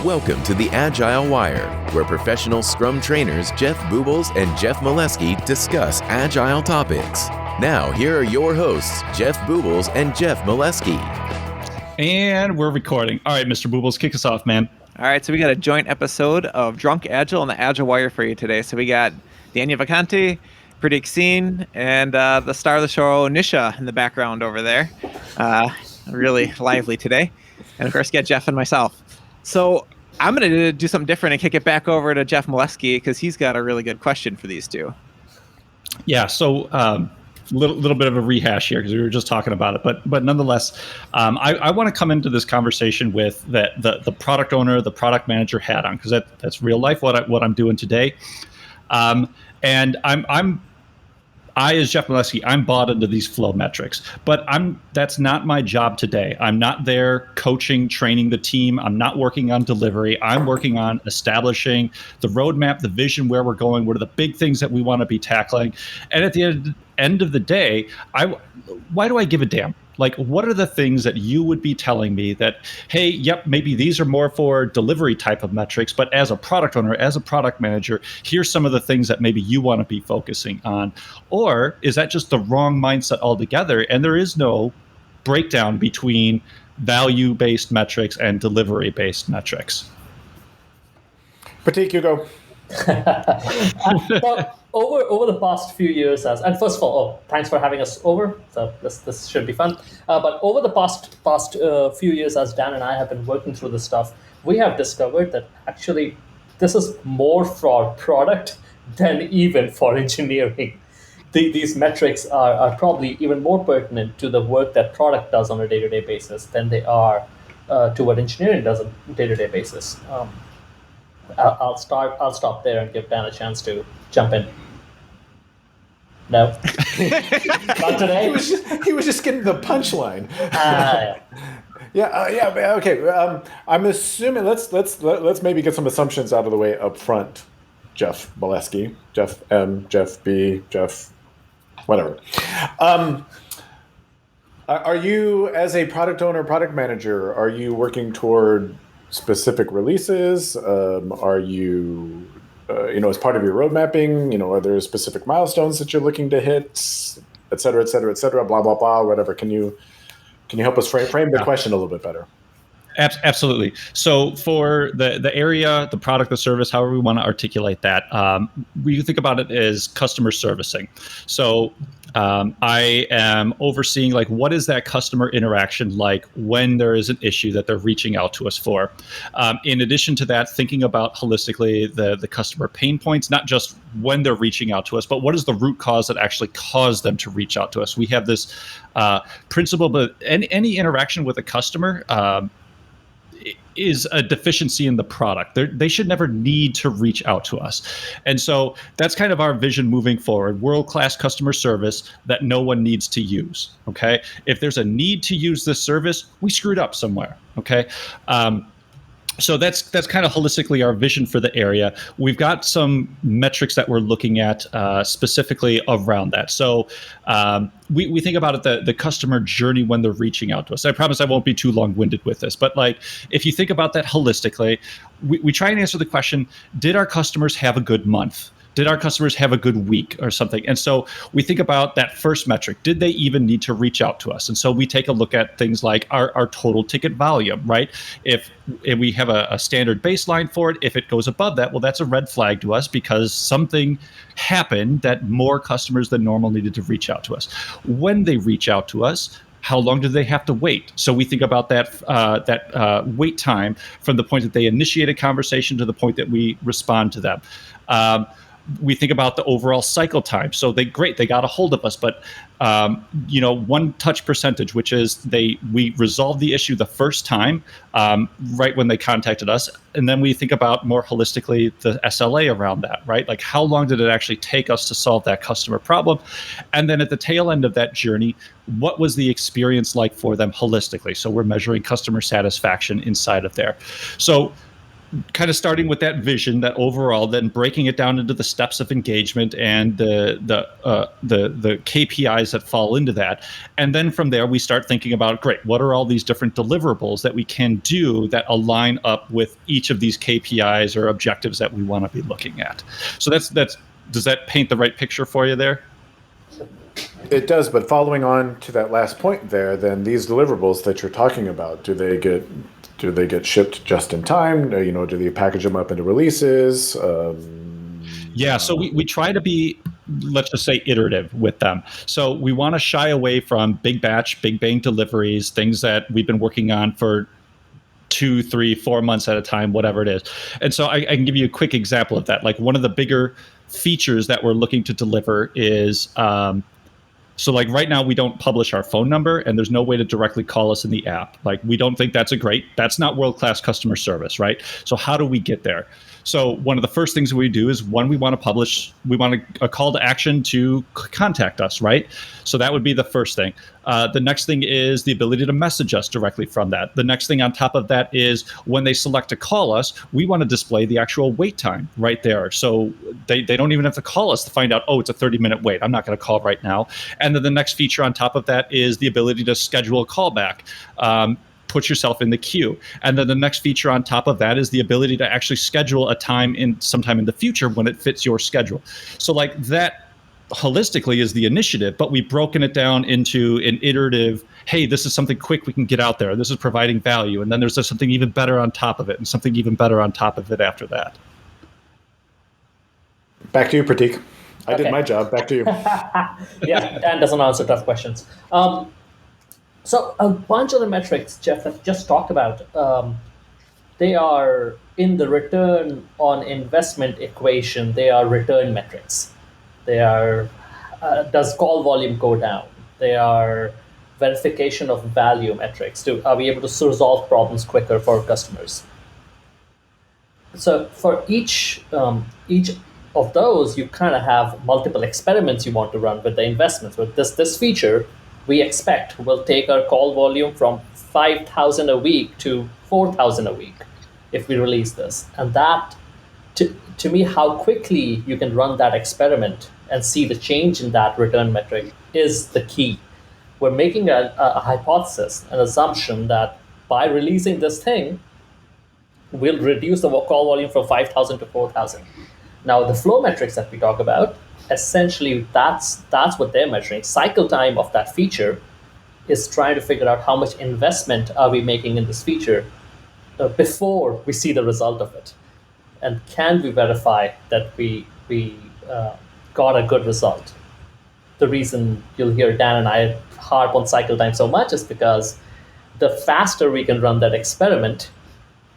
Welcome to the Agile Wire, where professional Scrum trainers Jeff Boobles and Jeff Molesky discuss Agile topics. Now, here are your hosts, Jeff Boobles and Jeff Molesky. And we're recording. All right, Mr. Boobles, kick us off, man. All right, so we got a joint episode of Drunk Agile and the Agile Wire for you today. So we got Daniel Vacanti, Pratik Singh, and the star of the show, Nisha, in the background over there. Really lively today. And of course, get Jeff and myself. So I'm going to do something different and kick it back over to Jeff Molesky because he's got a really good question for these two. Yeah, so little bit of a rehash here because we were just talking about it, but nonetheless, I want to come into this conversation with the product owner, the product manager hat on, because that's real life what I'm doing today, and I, as Jeff Molesky, I'm bought into these flow metrics, but that's not my job today. I'm not there coaching, training the team. I'm not working on delivery. I'm working on establishing the roadmap, the vision, where we're going, what are the big things that we want to be tackling. And at the end of the day, why do I give a damn? Like, what are the things that you would be telling me that, hey, yep, maybe these are more for delivery type of metrics, but as a product owner, as a product manager, here's some of the things that maybe you want to be focusing on? Or is that just the wrong mindset altogether? And there is no breakdown between value-based metrics and delivery-based metrics. Pratik, you go. Well, over the past few years, and first of all, thanks for having us over. So this should be fun. But over the past few years, as Dan and I have been working through this stuff, we have discovered that actually this is more for product than even for engineering. These metrics are probably even more pertinent to the work that product does on a day-to-day basis than they are to what engineering does on a day-to-day basis. I'll stop there and give Dan a chance to jump in. No, not today. He was just getting the punchline. Yeah. Okay. I'm assuming let's maybe get some assumptions out of the way up front. Jeff Molesky, Jeff M, Jeff B, Jeff, whatever. Are you, as a product owner, product manager, are you working toward specific releases? Are you, as part of your road mapping, are there specific milestones that you're looking to hit, et cetera, blah, blah, blah, whatever. Can you help us frame the question a little bit better? Absolutely. So for the area, the product, the service, however we want to articulate that, we think about it as customer servicing. So I am overseeing, like, what is that customer interaction like when there is an issue that they're reaching out to us for. In addition to that, thinking about holistically the customer pain points, not just when they're reaching out to us, but what is the root cause that actually caused them to reach out to us. We have this principle, but any interaction with a customer is a deficiency in the product. They should never need to reach out to us. And so that's kind of our vision moving forward, world-class customer service that no one needs to use, okay? If there's a need to use this service, we screwed up somewhere, okay? So that's kind of holistically our vision for the area. We've got some metrics that we're looking at specifically around that. So we think about it, the customer journey when they're reaching out to us. I promise I won't be too long-winded with this, but like, if you think about that holistically, we try and answer the question, did our customers have a good month? Did our customers have a good week or something? And so we think about that first metric. Did they even need to reach out to us? And so we take a look at things like our total ticket volume, right? If we have a standard baseline for it, if it goes above that, well, that's a red flag to us because something happened that more customers than normal needed to reach out to us. When they reach out to us, how long do they have to wait? So we think about that wait time from the point that they initiate a conversation to the point that we respond to them. We think about the overall cycle time. So they got a hold of us, but one touch percentage, which is we resolved the issue the first time, right when they contacted us, and then we think about more holistically the SLA around that, right? Like, how long did it actually take us to solve that customer problem? And then at the tail end of that journey, what was the experience like for them holistically? So we're measuring customer satisfaction inside of there. So kind of starting with that vision, that overall, then breaking it down into the steps of engagement and the KPIs that fall into that. And then from there, we start thinking about, great, what are all these different deliverables that we can do that align up with each of these KPIs or objectives that we want to be looking at? So that's does that paint the right picture for you there? It does, but following on to that last point there, then these deliverables that you're talking about, do they get shipped just in time? Do they package them up into releases? Yeah, so we try to be, let's just say, iterative with them. So we want to shy away from big batch, big bang deliveries, things that we've been working on for 2, 3, 4 months at a time, whatever it is. And so I can give you a quick example of that. Like one of the bigger features that we're looking to deliver is, so like right now we don't publish our phone number and there's no way to directly call us in the app. Like we don't think that's not world-class customer service, right? So how do we get there? So one of the first things we do is we want a call to action to contact us, right? So that would be the first thing. The next thing is the ability to message us directly from that. The next thing on top of that is when they select to call us, we want to display the actual wait time right there. So they don't even have to call us to find out, oh, it's a 30-minute wait. I'm not going to call right now. And then the next feature on top of that is the ability to schedule a callback. Put yourself in the queue. And then the next feature on top of that is the ability to actually schedule a time sometime in the future when it fits your schedule. So like that holistically is the initiative, but we've broken it down into an iterative, hey, this is something quick we can get out there. This is providing value. And then there's something even better on top of it and something even better on top of it after that. Back to you, Pratik. I did my job. Back to you. Yeah, Dan doesn't answer tough questions. So a bunch of the metrics, Jeff, that just talked about, they are in the return on investment equation. They are return metrics. They are, does call volume go down? They are verification of value metrics. Are we able to resolve problems quicker for customers? So for each of those, you kind of have multiple experiments you want to run with the investments. With this feature, we expect will take our call volume from 5,000 a week to 4,000 a week if we release this. And that, to me, how quickly you can run that experiment and see the change in that return metric is the key. We're making a hypothesis, an assumption that by releasing this thing, we'll reduce the call volume from 5,000 to 4,000. Now, the flow metrics that we talk about, essentially that's what they're measuring. Cycle time of that feature is trying to figure out how much investment are we making in this feature before we see the result of it, and can we verify that we got a good result. The reason you'll hear Dan and I harp on cycle time so much is because the faster we can run that experiment,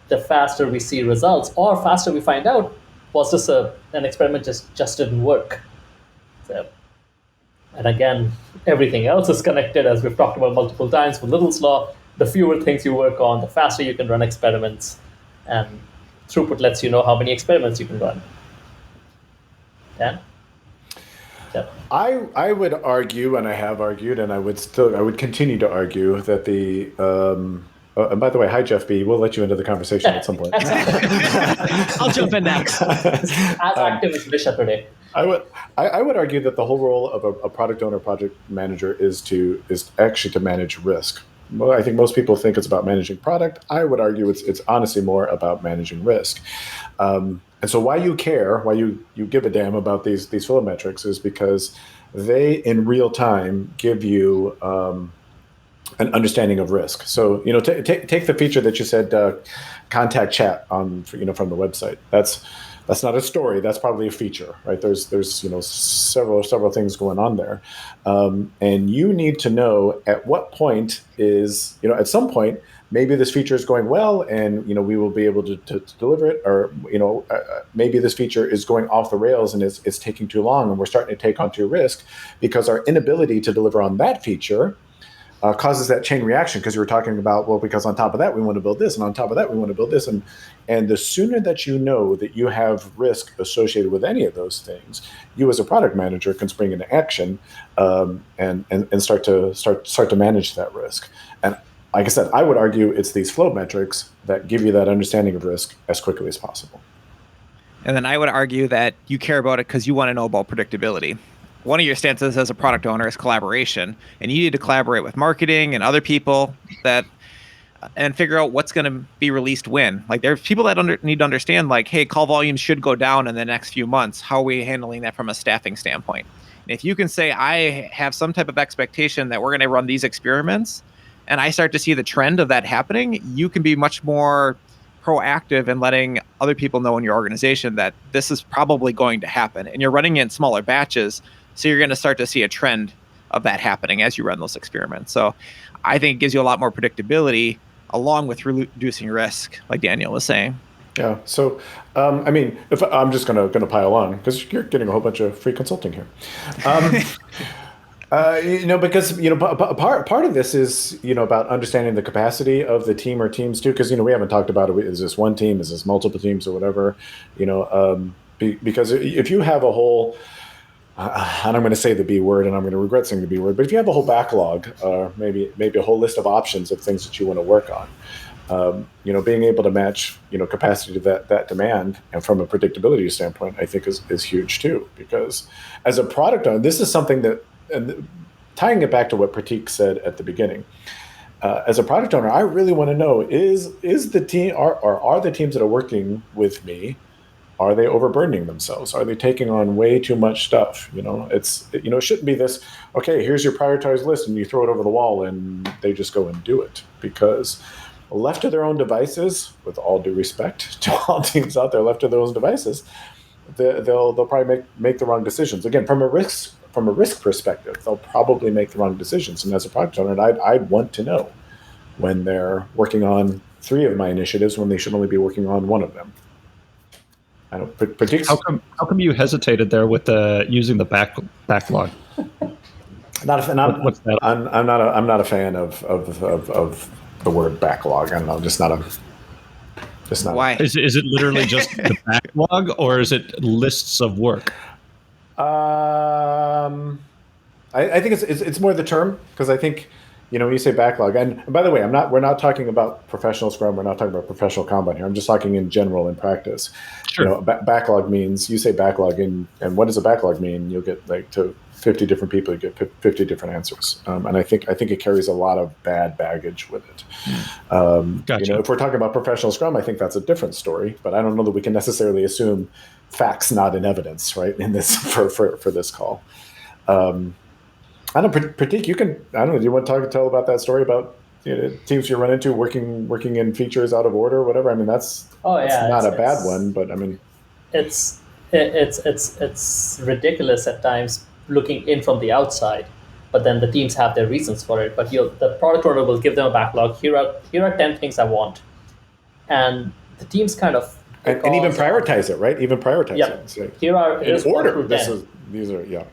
the faster we see results, or faster we find out, was this an experiment just didn't work. So, and again, everything else is connected, as we've talked about multiple times with Little's Law. The fewer things you work on, the faster you can run experiments, and throughput lets you know how many experiments you can run. Dan? Yep. I would argue, and I have argued, and I would continue to argue that the and by the way, hi Jeff B. We'll let you into the conversation at some point. I'll jump in next. As active as Nisha today. I would argue that the whole role of a product owner, project manager is actually to manage risk. Well, I think most people think it's about managing product. I would argue it's honestly more about managing risk. And so why you care, why you give a damn about these flow metrics is because they in real time give you an understanding of risk. So take the feature that you said, contact chat on from the website. That's not a story. That's probably a feature, right? There's several things going on there, and you need to know at what point at some point maybe this feature is going well, and we will be able to deliver it, or maybe this feature is going off the rails and it's taking too long, and we're starting to take on too risk because our inability to deliver on that feature causes that chain reaction, because you were talking about, well, because on top of that we want to build this, and on top of that we want to build this, and the sooner that you know that you have risk associated with any of those things, you as a product manager can spring into action and start to manage that risk. And like I said, I would argue it's these flow metrics that give you that understanding of risk as quickly as possible. And then I would argue that you care about it because you want to know about predictability. One of your stances as a product owner is collaboration, and you need to collaborate with marketing and other people and figure out what's going to be released when. Like, there's people that need to understand, like, hey, call volumes should go down in the next few months. How are we handling that from a staffing standpoint? And if you can say, I have some type of expectation that we're going to run these experiments, and I start to see the trend of that happening, you can be much more proactive in letting other people know in your organization that this is probably going to happen. And you're running it in smaller batches, so you're going to start to see a trend of that happening as you run those experiments. So I think it gives you a lot more predictability along with reducing risk, like Daniel was saying. Yeah. So, I mean, if I'm just going to pile on because you're getting a whole bunch of free consulting here. Because part of this is about understanding the capacity of the team or teams too. Because we haven't talked about it. Is this one team? Is this multiple teams or whatever? Because if you have a whole, and I'm going to say the B word, and I'm going to regret saying the B word, but if you have a whole backlog, maybe a whole list of options of things that you want to work on, being able to match capacity to that demand, and from a predictability standpoint, I think is huge too. Because as a product owner, this is something that. And tying it back to what Pratik said at the beginning, as a product owner, I really want to know is the team are the teams that are working with me, are they overburdening themselves? Are they taking on way too much stuff? It shouldn't be this. Okay, here's your prioritized list, and you throw it over the wall, and they just go and do it. Because left to their own devices, with all due respect to all teams out there, left to their own devices, they'll probably make the wrong decisions. Again, from a risk perspective, they'll probably make the wrong decisions. And as a product owner, I'd want to know when they're working on 3 of my initiatives when they should only be working on 1 of them. I don't predict. How come you hesitated there with using the backlog? Not a, What's that? I'm not a fan of the word backlog. I don't know, just not. Why? Is it literally just the backlog, or is it lists of work? I think it's more the term, because I think when you say backlog, and by the way, we're not talking about professional Scrum, we're not talking about professional Kanban here. I'm just talking in general in practice. Sure. Backlog means, you say backlog, and what does a backlog mean? You'll get to 50 different people, you get 50 different answers, and I think it carries a lot of bad baggage with it. Gotcha. If we're talking about professional Scrum, I think that's a different story, but I don't know that we can necessarily assume facts not in evidence, right? In this for this call. I don't know, Pratik, you can. I don't know. Do you want to tell about that story about teams you run into working in features out of order or whatever? I mean, that's not a bad one, but I mean, it's ridiculous at times looking in from the outside, but then the teams have their reasons for it. But the product owner will give them a backlog. Here are 10 things I want, and the teams kind of and even prioritize it, right? Even prioritize it. So here's in order. 1 through 10. These are.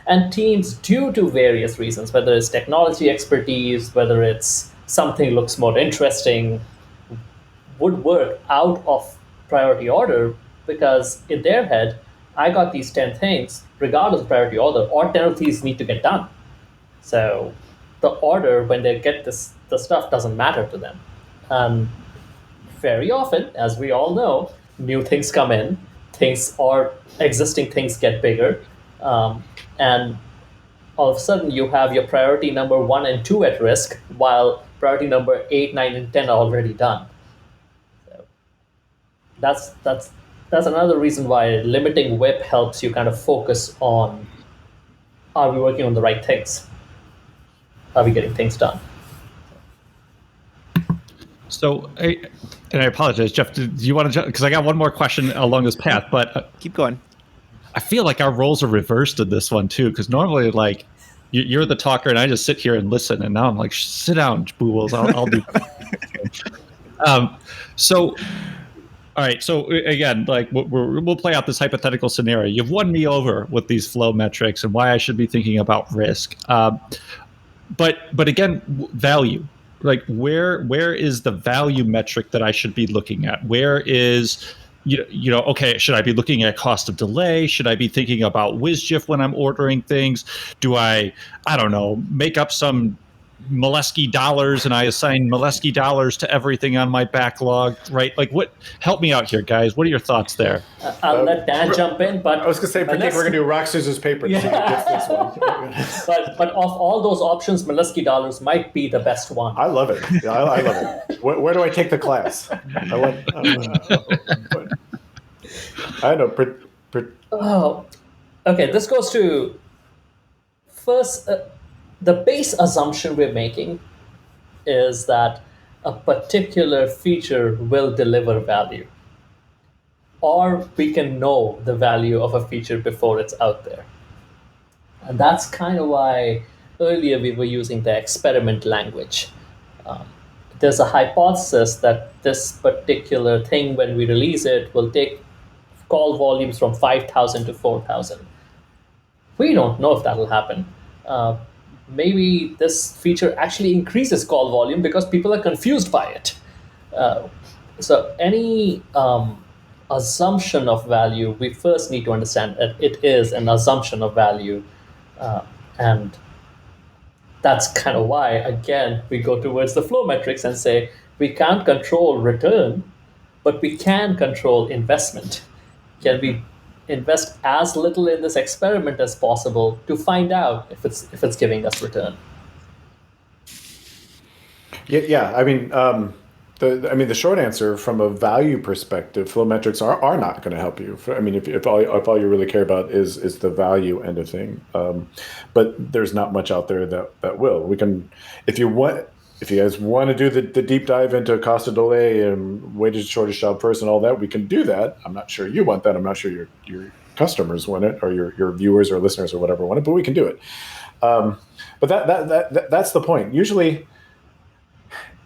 And teams, due to various reasons, whether it's technology expertise, whether it's something looks more interesting, would work out of priority order, because in their head, I got these 10 things, regardless of priority order, or 10 of these need to get done. So the order, when they get the stuff, doesn't matter to them. Very often, as we all know, new things come in, existing things get bigger, and all of a sudden you have your priority number 1 and 2 at risk, while priority number 8, 9, and 10 are already done. So that's another reason why limiting WIP helps you kind of focus on, are we working on the right things? Are we getting things done? So, I apologize, Jeff. Do you want to? Because I got one more question along this path, but Keep going. I feel like our roles are reversed in this one too. Because normally, like, you're the talker, and I just sit here and listen. And now I'm like, sit down, Boobles. I'll do. So, all right. So again, like, we'll play out this hypothetical scenario. You've won me over with these flow metrics and why I should be thinking about risk. But again, value. Like, where is the value metric that I should be looking at? Where is, okay, should I be looking at cost of delay? Should I be thinking about WSGIF when I'm ordering things? Do I don't know, make up some Molesky dollars and I assign Molesky dollars to everything on my backlog, right? Like, what? Help me out here, guys. What are your thoughts there? I'll let Dan jump in, but I was going to say, I think we're going to do rock, scissors, paper to see who gets this one. but of all those options, Molesky dollars might be the best one. I love it. Yeah, I love it. Where do I take the class? I know. Oh, okay. This goes to first. The base assumption we're making is that a particular feature will deliver value, or we can know the value of a feature before it's out there. And that's kind of why earlier we were using the experiment language. There's a hypothesis that this particular thing, when we release it, will take call volumes from 5,000 to 4,000. We don't know if that'll happen. Maybe this feature actually increases call volume because people are confused by it. So any assumption of value, we first need to understand that it is an assumption of value. And that's kind of why, again, we go towards the flow metrics and say, we can't control return, but we can control investment. Can we invest as little in this experiment as possible to find out if it's giving us return? Yeah. I mean, the short answer from a value perspective, flow metrics are not going to help you. I mean, if all you really care about is the value end of thing, but there's not much out there that will. We can, if you guys want to do the deep dive into cost of delay and weighted shortest job first and all that, we can do that. I'm not sure you want that. I'm not sure your customers want it, or your viewers or listeners or whatever want it, but we can do it. But that's the point. Usually,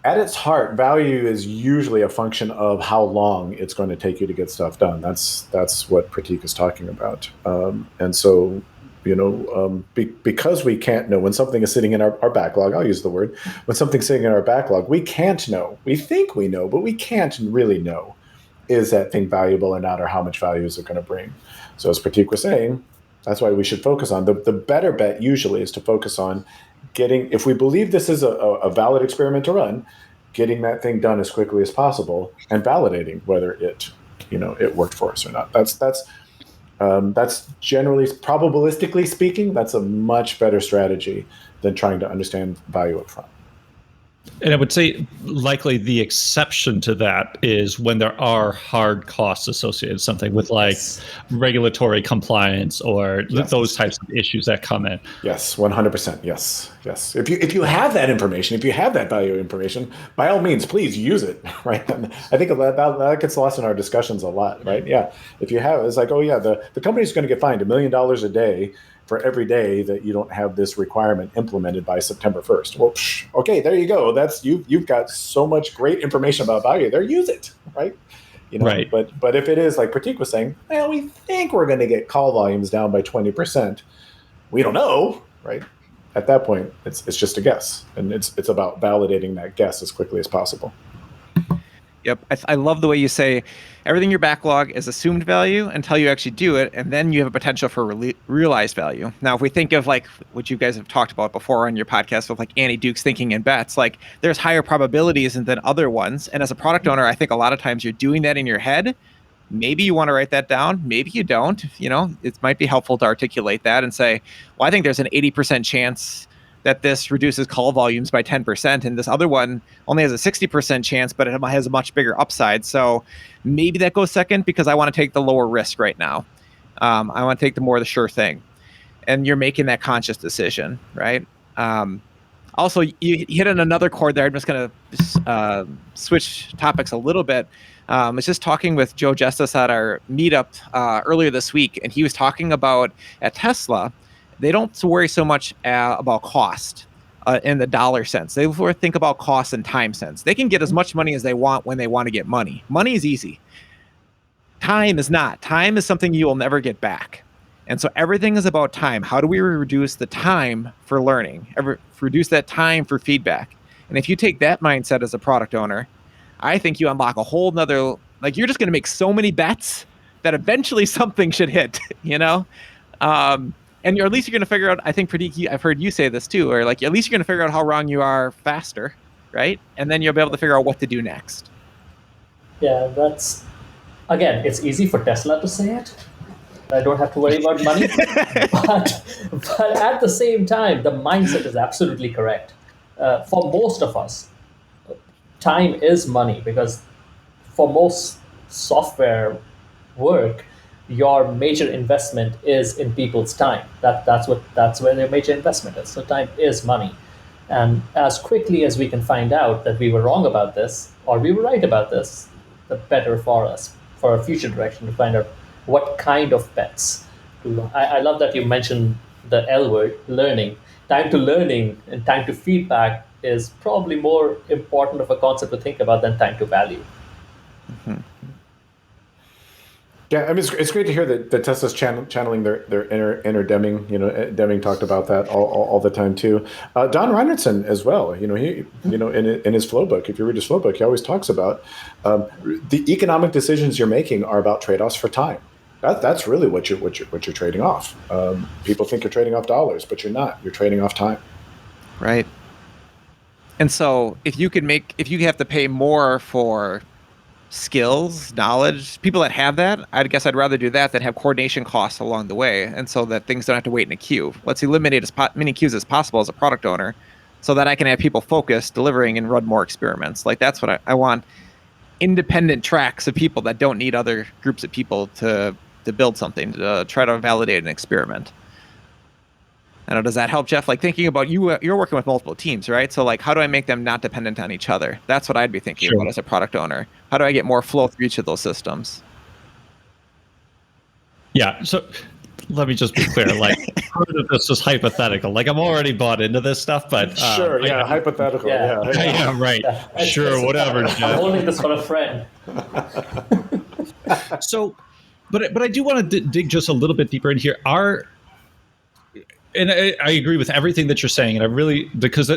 at its heart, value is usually a function of how long it's going to take you to get stuff done. That's what Pratik is talking about. And so, because we can't know when something is sitting in our backlog, I'll use the word, when something's sitting in our backlog, we can't know. We think we know, but we can't really know, is that thing valuable or not, or how much value is it going to bring. So as Pratik was saying, that's why we should focus on, the better bet usually is to focus on getting, if we believe this is a valid experiment to run, getting that thing done as quickly as possible and validating whether it worked for us or not. That's generally, probabilistically speaking, that's a much better strategy than trying to understand value up front. And I would say likely the exception to that is when there are hard costs associated with something, with like regulatory compliance or those types of issues that come in. Yes, 100%. Yes. If you have that information, if you have that value information, by all means, please use it. Right. And I think that gets lost in our discussions a lot. Right. Yeah. If you have, it's like, oh yeah, the company's going to get fined $1 million a day for every day that you don't have this requirement implemented by September 1st. Well, okay, there you go. That's you've got so much great information about value there. Use it, right? Right. But if it is like Pratik was saying, well, we think we're going to get call volumes down by 20%. We don't know, right? At that point, it's just a guess, and it's about validating that guess as quickly as possible. Yep. I love the way you say everything in your backlog is assumed value until you actually do it, and then you have a potential for realized value. Now, if we think of like what you guys have talked about before on your podcast with like Annie Duke's thinking in bets, like there's higher probabilities than other ones. And as a product owner, I think a lot of times you're doing that in your head. Maybe you want to write that down. Maybe you don't. It might be helpful to articulate that and say, well, I think there's an 80% chance that this reduces call volumes by 10%, and this other one only has a 60% chance, but it has a much bigger upside. So maybe that goes second because I want to take the lower risk right now. I want to take the sure thing. And you're making that conscious decision, right? Also, you hit on another chord there. I'm just going to switch topics a little bit. I was just talking with Joe Justice at our meetup earlier this week, and he was talking about at Tesla, they don't worry so much about cost in the dollar sense. They think about cost and time sense. They can get as much money as they want when they want to get money. Money is easy. Time is not. Time is something you will never get back. And so everything is about time. How do we reduce the time for learning? Reduce that time for feedback? And if you take that mindset as a product owner, I think you unlock a whole nother, like you're just going to make so many bets that eventually something should hit, and at least you're going to figure out, I think, I've heard you say this too, or like, at least you're going to figure out how wrong you are faster, right? And then you'll be able to figure out what to do next. Yeah, again, it's easy for Tesla to say it. I don't have to worry about money. but at the same time, the mindset is absolutely correct. For most of us, time is money, because for most software work, your major investment is in people's time. That's where their major investment is. So time is money. And as quickly as we can find out that we were wrong about this or we were right about this, the better for us, for our future direction, to find out what kind of bets to. I love that you mentioned the L word, learning. Time to learning and time to feedback is probably more important of a concept to think about than time to value. Mm-hmm. Yeah, I mean, it's great to hear that Tesla's channeling their inner Deming. Deming talked about that all the time too. Don Reinertson as well. He in his flow book, if you read his flow book, he always talks about the economic decisions you're making are about trade-offs for time. That's really what you're trading off. People think you're trading off dollars, but you're not. You're trading off time. Right. And so if you have to pay more for skills, knowledge, people that have that, I guess I'd rather do that than have coordination costs along the way, and so that things don't have to wait in a queue. Let's eliminate as many queues as possible as a product owner, so that I can have people focused, delivering, and run more experiments. Like, that's what I want. Independent tracks of people that don't need other groups of people to build something, to try to validate an experiment. I don't know, does that help, Jeff? Like, thinking about you're working with multiple teams, right? So like, how do I make them not dependent on each other? That's what I'd be thinking about as a product owner. How do I get more flow through each of those systems? Yeah. So let me just be clear. Like, part of this is hypothetical. Like, I'm already bought into this stuff, but sure, yeah, hypothetical, yeah, right. Yeah, sure, whatever. I'm holding this for a friend. So, but I do want to dig just a little bit deeper in here. And I agree with everything that you're saying, and I really, because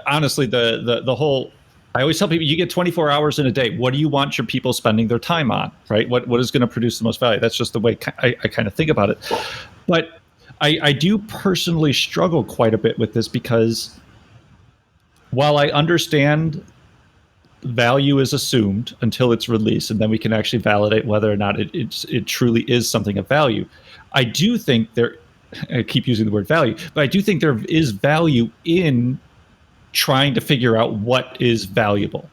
honestly, the whole, I always tell people, you get 24 hours in a day. What do you want your people spending their time on, right? What is going to produce the most value? That's just the way I kind of think about it. But I do personally struggle quite a bit with this, because while I understand value is assumed until it's released, and then we can actually validate whether or not it truly is something of value, I do think I keep using the word value, but I do think there is value in trying to figure out what is valuable.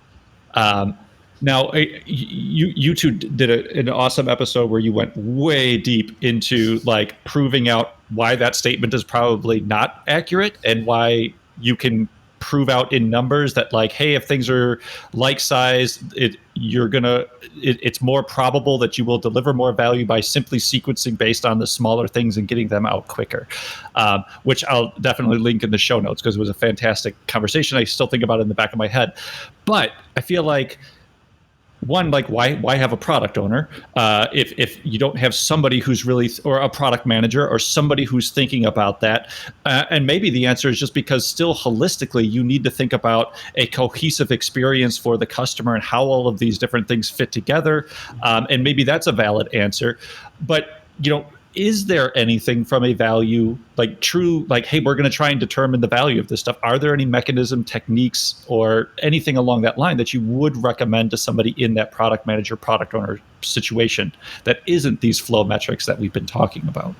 Now, you two did an awesome episode where you went way deep into like proving out why that statement is probably not accurate, and why you can prove out in numbers that, like, hey, if things are like size, it's more probable that you will deliver more value by simply sequencing based on the smaller things and getting them out quicker, which I'll definitely link in the show notes, because it was a fantastic conversation. I still think about it in the back of my head. But I feel like, one, like, why have a product owner if you don't have somebody who's really, or a product manager, or somebody who's thinking about that? And maybe the answer is just because still holistically you need to think about a cohesive experience for the customer and how all of these different things fit together. And maybe that's a valid answer. But, is there anything from a value, like true, like, hey, we're going to try and determine the value of this stuff? Are there any mechanism, techniques, or anything along that line that you would recommend to somebody in that product manager, product owner situation that isn't these flow metrics that we've been talking about?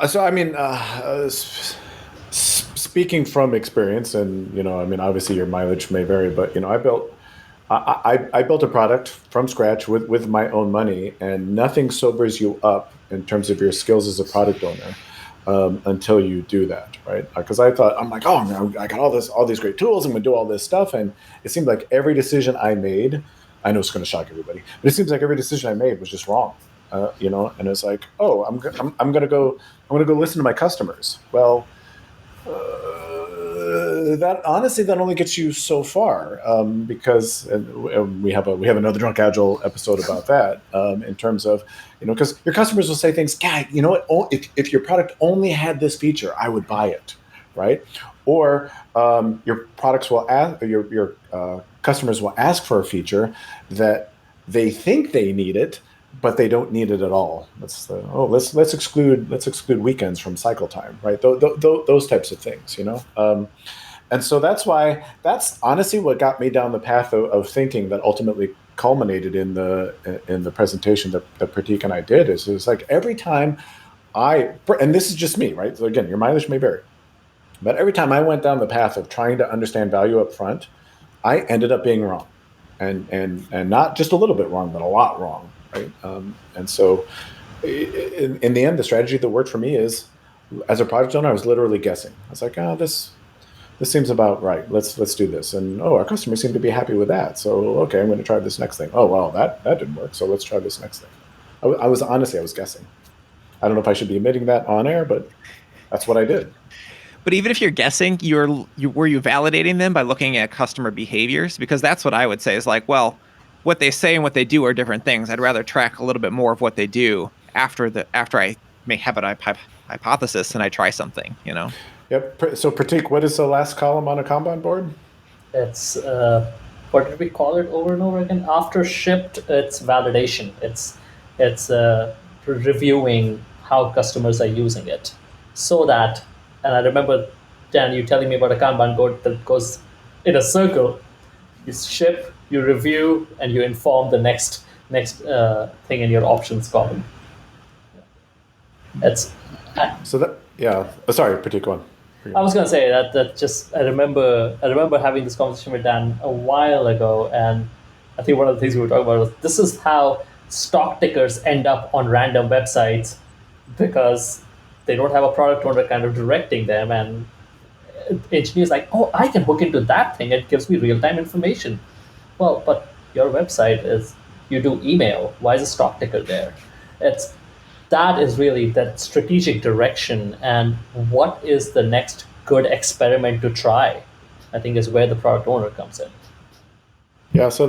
So, I mean, speaking from experience, and, obviously your mileage may vary, but, I built a product from scratch with my own money, and nothing sobers you up in terms of your skills as a product owner until you do that, right? Because I thought, I'm like, I got all these great tools, I'm going to do all this stuff, and it seemed like every decision I made, I know it's going to shock everybody, but it seems like every decision I made was just wrong, And it's like, I'm going to go listen to my customers. Well. That only gets you so far, because we have another Drunk Agile episode about that, in terms of, because your customers will say things, God, you know what, if your product only had this feature, I would buy it, right? Or your products will ask, your customers will ask for a feature that they think they need it, but they don't need it at all. Let's exclude weekends from cycle time, right? Those types of things, and so that's honestly what got me down the path of thinking that ultimately culminated in the presentation that Pratik and I did. Is like every time and this is just me, right? So again, your mileage may vary, but every time I went down the path of trying to understand value up front, I ended up being wrong, and not just a little bit wrong, but a lot wrong, right? And so, in the end, the strategy that worked for me is, as a product owner, I was literally guessing. I was like, this seems about right. Let's do this, and our customers seem to be happy with that. So okay, I'm going to try this next thing. Oh well, that didn't work. So let's try this next thing. I was guessing. I don't know if I should be admitting that on air, but that's what I did. But even if you're guessing, were you validating them by looking at customer behaviors? Because that's what I would say is like, well, what they say and what they do are different things. I'd rather track a little bit more of what they do after I may have an hypothesis and I try something, Yep. So Pratik, what is the last column on a Kanban board? It's what did we call it over and over again? After shipped, it's validation. It's reviewing how customers are using it, so that. And I remember, Dan, you telling me about a Kanban board that goes in a circle. You ship, you review, and you inform the next thing in your options column. So that, yeah. Sorry, Pratik, go on. I was going to say that just I remember having this conversation with Dan a while ago, and I think one of the things we were talking about was this is how stock tickers end up on random websites, because they don't have a product owner kind of directing them, and engineers like, oh, I can hook into that thing. It gives me real-time information. Well, but your website is, you do email. Why is a stock ticker there? That is really that strategic direction, and what is the next good experiment to try, I think, is where the product owner comes in. Yeah, so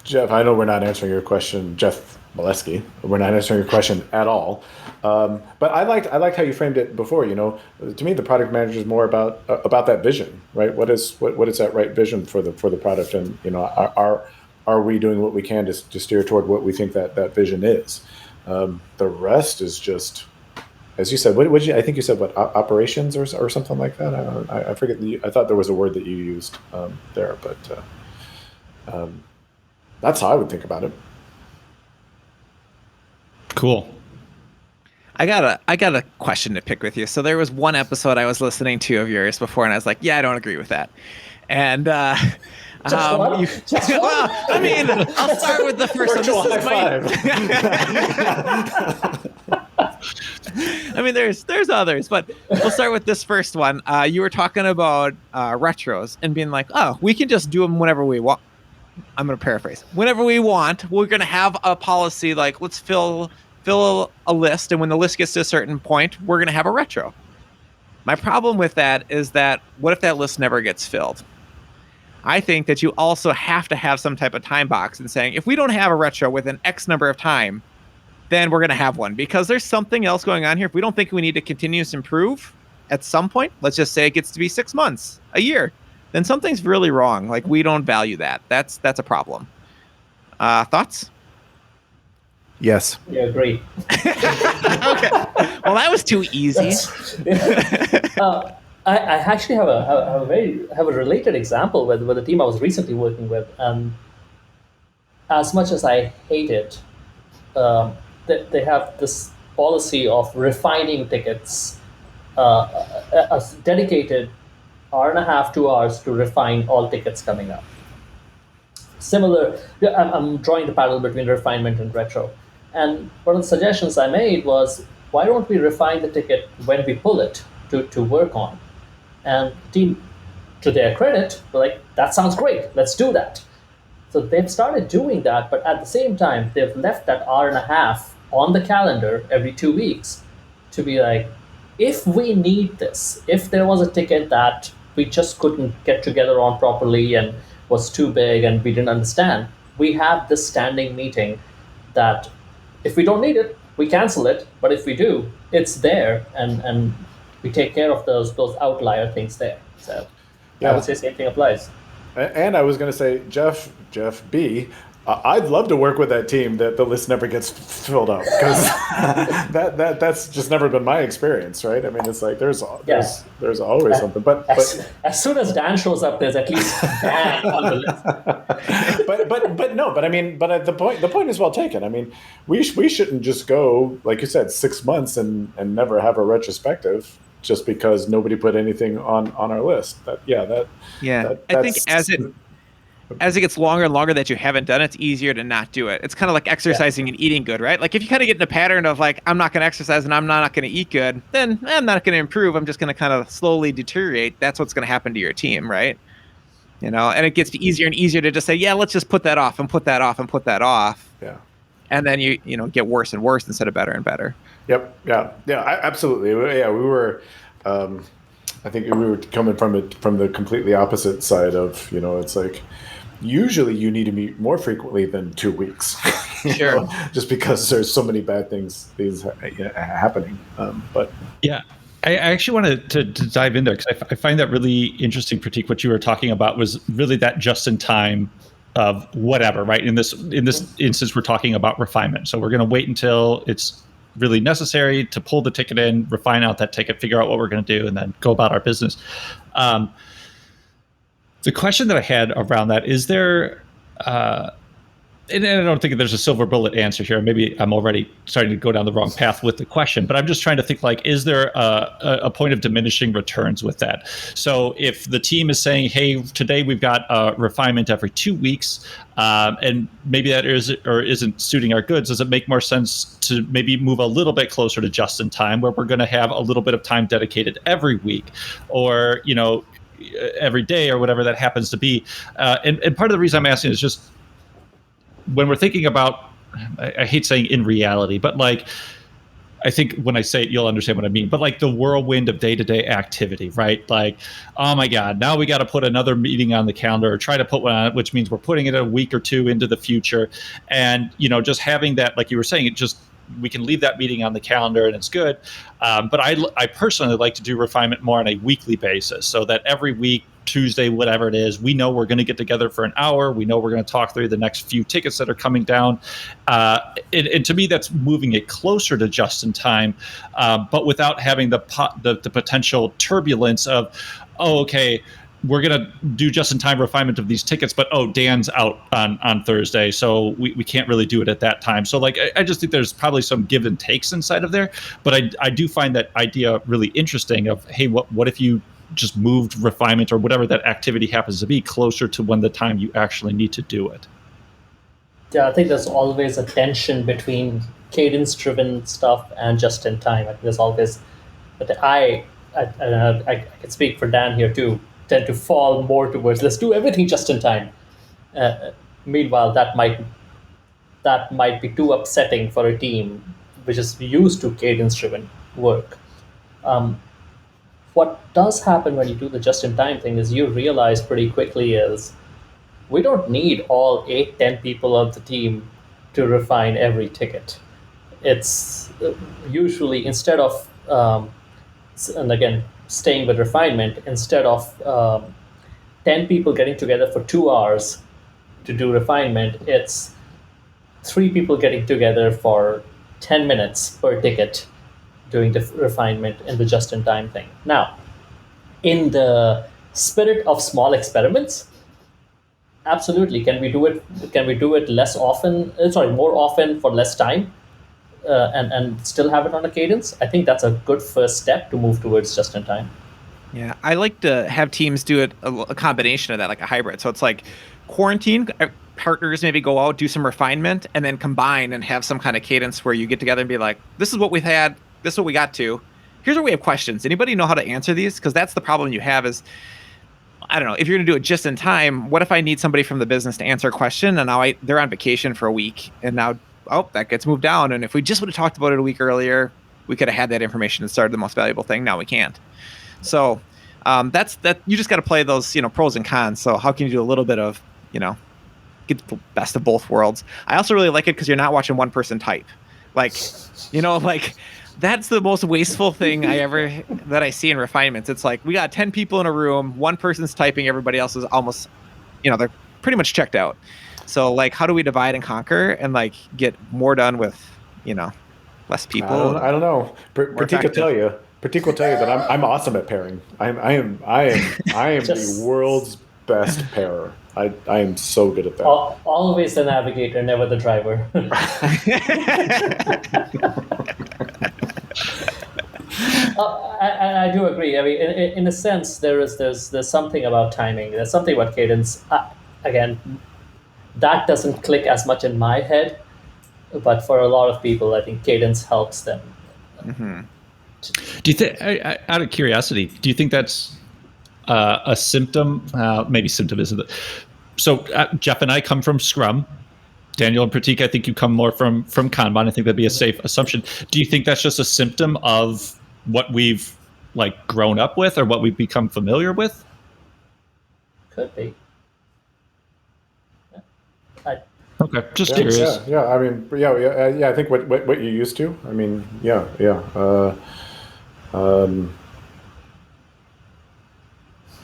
Jeff, I know we're not answering your question, Jeff Molesky. We're not answering your question at all. But I liked how you framed it before. To me, the product manager is more about that vision, right? What is that right vision for the product, and are we doing what we can to steer toward what we think that vision is? The rest is just, as you said. I think you said operations or something like that. I forget. I thought there was a word that you used there, but that's how I would think about it. Cool. I got a question to pick with you. So there was one episode I was listening to of yours before, and I was like, yeah, I don't agree with that. And well, I mean, I'll start with the first one. I mean, there's others, but we'll start with this first one. You were talking about retros and being like, oh, we can just do them whenever we want. I'm going to paraphrase. Whenever we want, we're going to have a policy like, let's fill a list, and when the list gets to a certain point, we're going to have a retro. My problem with that is that what if that list never gets filled? I think that you also have to have some type of time box and saying, if we don't have a retro within X number of time, then we're going to have one, because there's something else going on here. If we don't think we need to continuously improve at some point, let's just say it gets to be 6 months, a year, then something's really wrong. Like, we don't value that. That's a Thoughts? Yes. Yeah, agree. Okay. Well, that was too easy. I actually have a related example with the team I was recently working with. As much as I hate it, they have this policy of refining tickets, a dedicated hour and a half, 2 hours to refine all tickets coming up. Similar, I'm drawing the parallel between refinement and retro. And one of the suggestions I made was, why don't we refine the ticket when we pull it to work on? And the team, to their credit, were like, that sounds great, let's do that. So they've started doing that, but at the same time, they've left that hour and a half on the calendar every 2 weeks to be like, if we need this, if there was a ticket that we just couldn't get together on properly and was too big and we didn't understand, we have this standing meeting that if we don't need it, we cancel it, but if we do, it's there, and we take care of those outlier things there. So yeah. I would say same thing applies. And I was going to say, Jeff B, I'd love to work with that team that the list never gets filled up, because that's just never been my experience, right? I mean, it's like there's always something, but as soon as Dan shows up, there's at least Dan on the list. but the point is well taken. I mean, we shouldn't just go, like you said, 6 months and never have a retrospective just because nobody put anything on our list. I think as it gets longer and longer that you haven't done it, it's easier to not do it. It's kind of like exercising and eating good, right? Like if you kind of get in a pattern of like, I'm not going to exercise and I'm not going to eat good, then I'm not going to improve. I'm just going to kind of slowly deteriorate. That's what's going to happen to your team, right? And it gets easier and easier to just say, yeah, let's just put that off and put that off and put that off. Yeah. And then you get worse and worse instead of better and better. Yep. Yeah. Absolutely. Yeah. We were, I think we were coming from the completely opposite side of, it's like, usually you need to meet more frequently than 2 weeks. Sure. Just because there's so many bad things happening. But yeah, I actually wanted to dive in there because I find that really interesting. Pratik, what you were talking about was really that just in time of whatever, right? In this instance, we're talking about refinement. So we're going to wait until it's really necessary to pull the ticket in, refine out that ticket, figure out what we're going to do, and then go about our business. The question that I had around that is there, and I don't think there's a silver bullet answer here. Maybe I'm already starting to go down the wrong path with the question, but I'm just trying to think like, is there a point of diminishing returns with that? So if the team is saying, hey, today we've got a refinement every 2 weeks, and maybe that is or isn't suiting our goods, does it make more sense to maybe move a little bit closer to just in time, where we're going to have a little bit of time dedicated every week, or, every day, or whatever that happens to be? And part of the reason I'm asking is just when we're thinking about, I hate saying in reality, but like, I think when I say it, you'll understand what I mean. But like the whirlwind of day-to-day activity, right? Like, oh my God, now we got to put another meeting on the calendar, or try to put one on it, which means we're putting it a week or two into the future. And, just having that, like you were saying, we can leave that meeting on the calendar and it's good. But I personally like to do refinement more on a weekly basis, so that every week, Tuesday, whatever it is, we know we're going to get together for an hour. We know we're going to talk through the next few tickets that are coming down. And to me, that's moving it closer to just in time, but without having the potential turbulence of, okay, we're going to do just-in-time refinement of these tickets, but Dan's out on Thursday, so we can't really do it at that time. So like, I just think there's probably some give and takes inside of there, but I do find that idea really interesting of, hey, what if you just moved refinement or whatever that activity happens to be closer to when the time you actually need to do it? Yeah, I think there's always a tension between cadence-driven stuff and just-in-time. I think there's always, but I can speak for Dan here too, tend to fall more towards let's do everything just in time. Meanwhile, that might be too upsetting for a team which is used to cadence-driven work. What does happen when you do the just-in-time thing is you realize pretty quickly is we don't need all 8-10 people of the team to refine every ticket. It's usually, instead of, and again, staying with refinement, instead of 10 people getting together for 2 hours to do refinement, it's 3 people getting together for 10 minutes per ticket doing the refinement in the just-in-time thing. Now, in the spirit of small experiments, absolutely, can we do it less often? More often for less time, and still have it on a cadence? I think that's a good first step to move towards just-in-time. Yeah, I like to have teams do it a combination of that, like a hybrid. So it's like quarantine partners maybe go out, do some refinement, and then combine and have some kind of cadence where you get together and be like, this is what we've had, this is what we got to. Here's where we have questions. Anybody know how to answer these? Because that's the problem you have is, I don't know, if you're going to do it just in time, what if I need somebody from the business to answer a question and now they're on vacation for a week and now, that gets moved down. And if we just would have talked about it a week earlier, we could have had that information and started the most valuable thing. Now we can't. So that's you just got to play those, pros and cons. So how can you do a little bit of, get the best of both worlds? I also really like it because you're not watching one person type. Like that's the most wasteful thing that I see in refinements. It's like we got 10 people in a room, one person's typing, everybody else is almost, they're pretty much checked out. So like, how do we divide and conquer and like get more done with, less people? I don't know. Pratik will tell you that I'm awesome at pairing. I am Just- the world's best pairer. I am so good at that. Always the navigator, never the driver. I do agree. I mean, in a sense, there's something about timing. There's something about cadence. Again, that doesn't click as much in my head, but for a lot of people, I think cadence helps them. Do you think, out of curiosity, do you think that's a symptom? Maybe symptom isn't it. So Jeff and I come from Scrum. Daniel and Pratik, I think you come more from Kanban. I think that'd be a safe assumption. Do you think that's just a symptom of what we've like grown up with or what we've become familiar with? Could be. Okay, just curious. Yeah. I mean, yeah. I think what you're used to. I mean, yeah.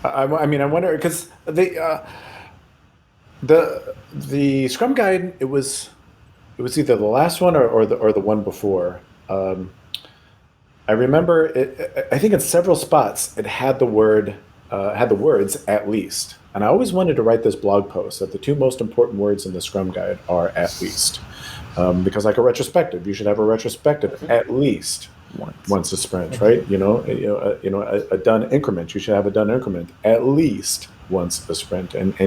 I mean, I wonder because the Scrum Guide, it was either the last one or the one before. I remember it. I think in several spots it had the words "at least," and I always wanted to write this blog post that the two most important words in the Scrum Guide are "at least," because like a retrospective, you should have a retrospective at least once a sprint, right? A done increment. You should have a done increment at least once a sprint, and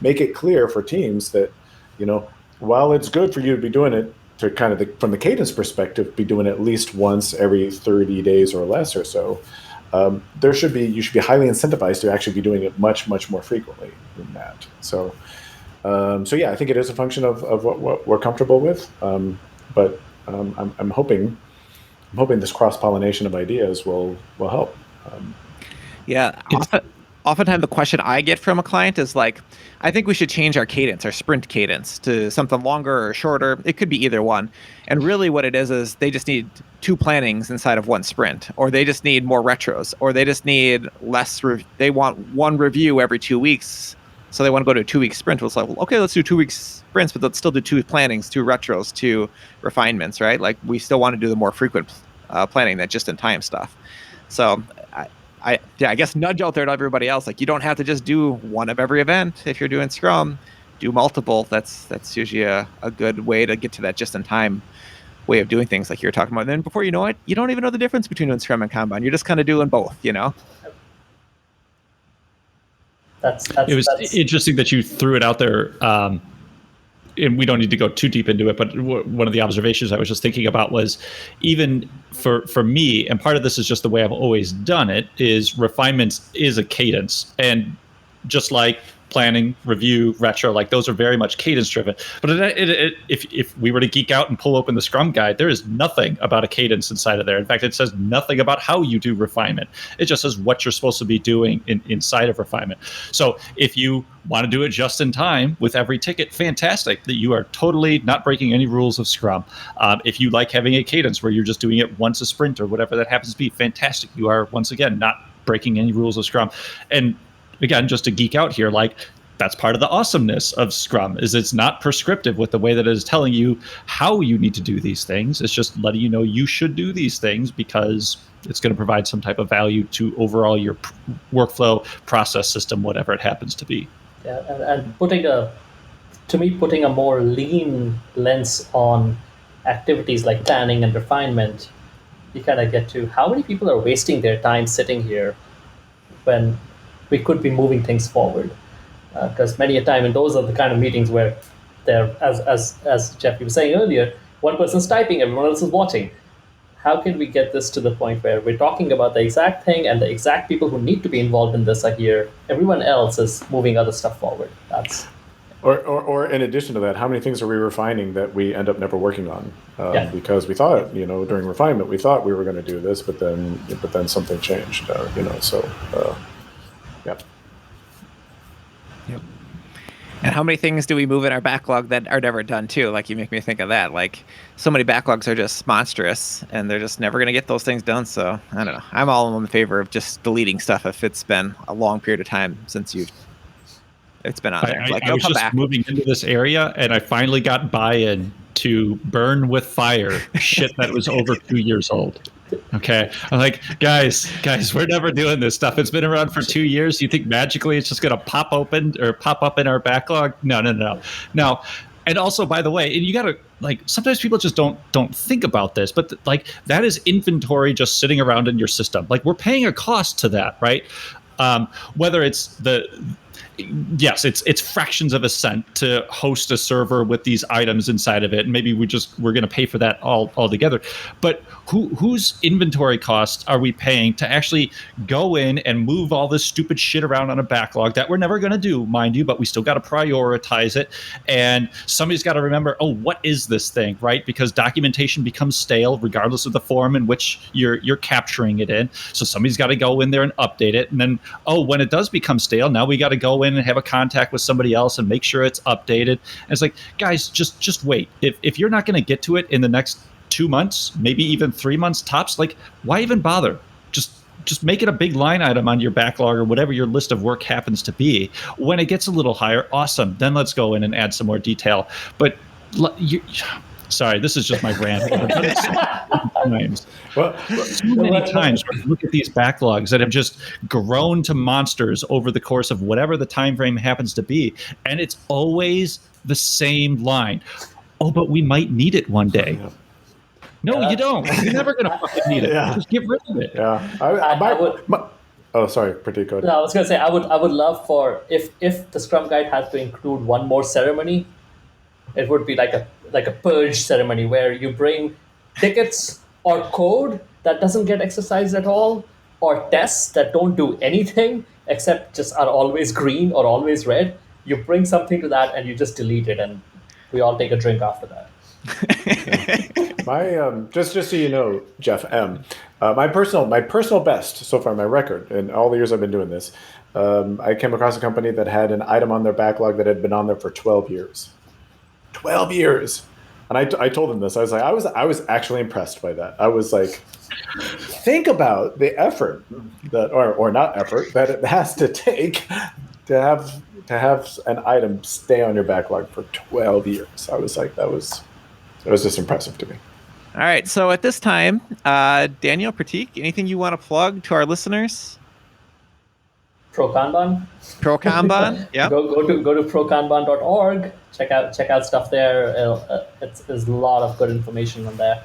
make it clear for teams that while it's good for you to be doing it to kind of from the cadence perspective, be doing it at least once every 30 days or less or so. You should be highly incentivized to actually be doing it much more frequently than that. So yeah, I think it is a function of what we're comfortable with, but I'm hoping this cross pollination of ideas will help. Yeah. Oftentimes the question I get from a client is like, I think we should change our cadence, our sprint cadence, to something longer or shorter. It could be either one. And really what it is they just need 2 plannings inside of one sprint, or they just need more retros, or they just need less. They want one review every 2 weeks. So they want to go to a 2-week sprint. Well, it's like, well, okay, let's do 2 weeks sprints, but let's still do 2 plannings, 2 retros, 2 refinements, right? Like we still want to do the more frequent planning, that just in time stuff. So I guess nudge out there to everybody else, like you don't have to just do one of every event. If you're doing Scrum, do multiple. That's usually a good way to get to that just in time way of doing things like you're talking about. And then before you know it, you don't even know the difference between doing Scrum and Kanban. You're just kind of doing both, It was interesting that you threw it out there. And we don't need to go too deep into it, but one of the observations I was just thinking about was even for me, and part of this is just the way I've always done it, is refinements is a cadence. And just like planning, review, retro, like those are very much cadence driven. But if we were to geek out and pull open the Scrum Guide, there is nothing about a cadence inside of there. In fact, it says nothing about how you do refinement. It just says what you're supposed to be doing inside of refinement. So if you want to do it just in time with every ticket, fantastic, that you are totally not breaking any rules of Scrum. If you like having a cadence where you're just doing it once a sprint or whatever that happens to be, fantastic. You are, once again, not breaking any rules of Scrum. And again, just to geek out here, like that's part of the awesomeness of Scrum is it's not prescriptive with the way that it is telling you how you need to do these things. It's just letting you know you should do these things because it's going to provide some type of value to overall your workflow, process system, whatever it happens to be. Yeah, and putting a more lean lens on activities like planning and refinement, you kind of get to how many people are wasting their time sitting here when we could be moving things forward. Because many a time, and those are the kind of meetings where they're, as Jeff was saying earlier, one person's typing, everyone else is watching. How can we get this to the point where we're talking about the exact thing and the exact people who need to be involved in this are here? Everyone else is moving other stuff forward. That's or in addition to that, how many things are we refining that we end up never working on because we thought, during refinement we thought we were going to do this, but then something changed. Yeah. Yep. And how many things do we move in our backlog that are never done too? Like you make me think of that. Like so many backlogs are just monstrous and they're just never going to get those things done. So I don't know. I'm all in favor of just deleting stuff if it's been a long period of time since you've it's been on there. I It'll was come just back. moving into this area, and I finally got buy-in to burn with fire shit that was over 2 years old. Okay, I'm like, guys, we're never doing this stuff. It's been around for 2 years. You think magically it's just going to pop open or pop up in our backlog? No. Now, and also, by the way, and you got to sometimes people just don't think about this, but that is inventory just sitting around in your system. We're paying a cost to that, right? Whether it's yes, it's fractions of a cent to host a server with these items inside of it, and maybe we're going to pay for that all together. But whose inventory costs are we paying to actually go in and move all this stupid shit around on a backlog that we're never going to do, mind you, but we still got to prioritize it. And somebody's got to remember, what is this thing, right? Because documentation becomes stale regardless of the form in which you're capturing it in. So somebody's got to go in there and update it. And then, when it does become stale, now we got to go in and have a contact with somebody else and make sure it's updated. And it's like, guys, just wait. If you're not going to get to it in the next 2 months, maybe even 3 months tops, why even bother? Just make it a big line item on your backlog or whatever your list of work happens to be. When it gets a little higher, awesome. Then let's go in and add some more detail. But sorry, this is just my rant. Times. So many times we look at these backlogs that have just grown to monsters over the course of whatever the time frame happens to be, and it's always the same line. But we might need it one day. No, you don't. You're never going to fucking need it. Just get rid of it. Sorry, Pratik, go ahead. No, I was going to say I would love for if the Scrum Guide had to include one more ceremony, it would be like a purge ceremony where you bring tickets or code that doesn't get exercised at all, or tests that don't do anything except just are always green or always red. You bring something to that and you just delete it, and we all take a drink after that. My just so you know, Jeff M. My personal best so far, my record in all the years I've been doing this. I came across a company that had an item on their backlog that had been on there for 12 years. 12 years. And I told them this. I was like, I was actually impressed by that. I was like, think about the effort that, or not effort, that it has to take to have an item stay on your backlog for 12 years. I was like, that was just impressive to me. All right. So at this time, Daniel, Pratik, anything you want to plug to our listeners? Pro Kanban. Yeah. Go to prokanban.org. Check out stuff there. There's a lot of good information on there.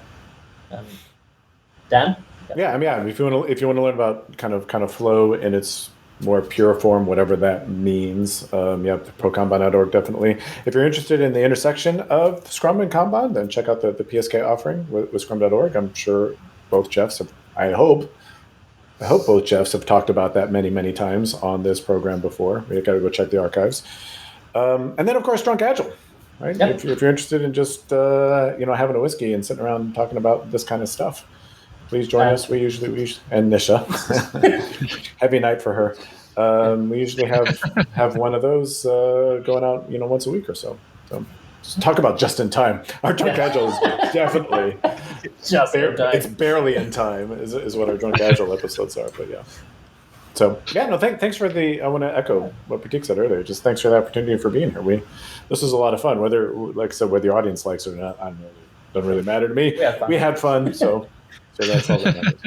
Dan? Yeah, if you want to learn about kind of flow in its more pure form, whatever that means, prokanban.org definitely. If you're interested in the intersection of Scrum and Kanban, then check out the PSK offering with scrum.org. I'm sure both Jeffs have, I hope both Jeffs have talked about that many, many times on this program before. We got to go check the archives. And then, of course, Drunk Agile, right? Yep. If you're interested in just having a whiskey and sitting around talking about this kind of stuff, please join us. We usually and Nisha, heavy night for her. We usually have one of those going out, once a week or so. So just talk about just in time. Our Drunk Agile is definitely just in time. It's barely in time is what our Drunk Agile episodes are. But yeah. So thanks for I want to echo what Pratik said earlier. Just thanks for the opportunity for being here. This was a lot of fun. Whether, like I said, whether the audience likes it or not, doesn't really matter to me. We had fun, so that's all that matters.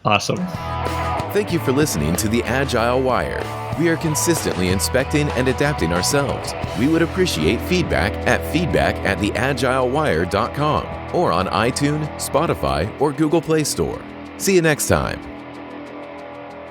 Awesome. Thank you for listening to the Agile Wire. We are consistently inspecting and adapting ourselves. We would appreciate feedback at feedback@theagilewire.com or on iTunes, Spotify, or Google Play Store. See you next time.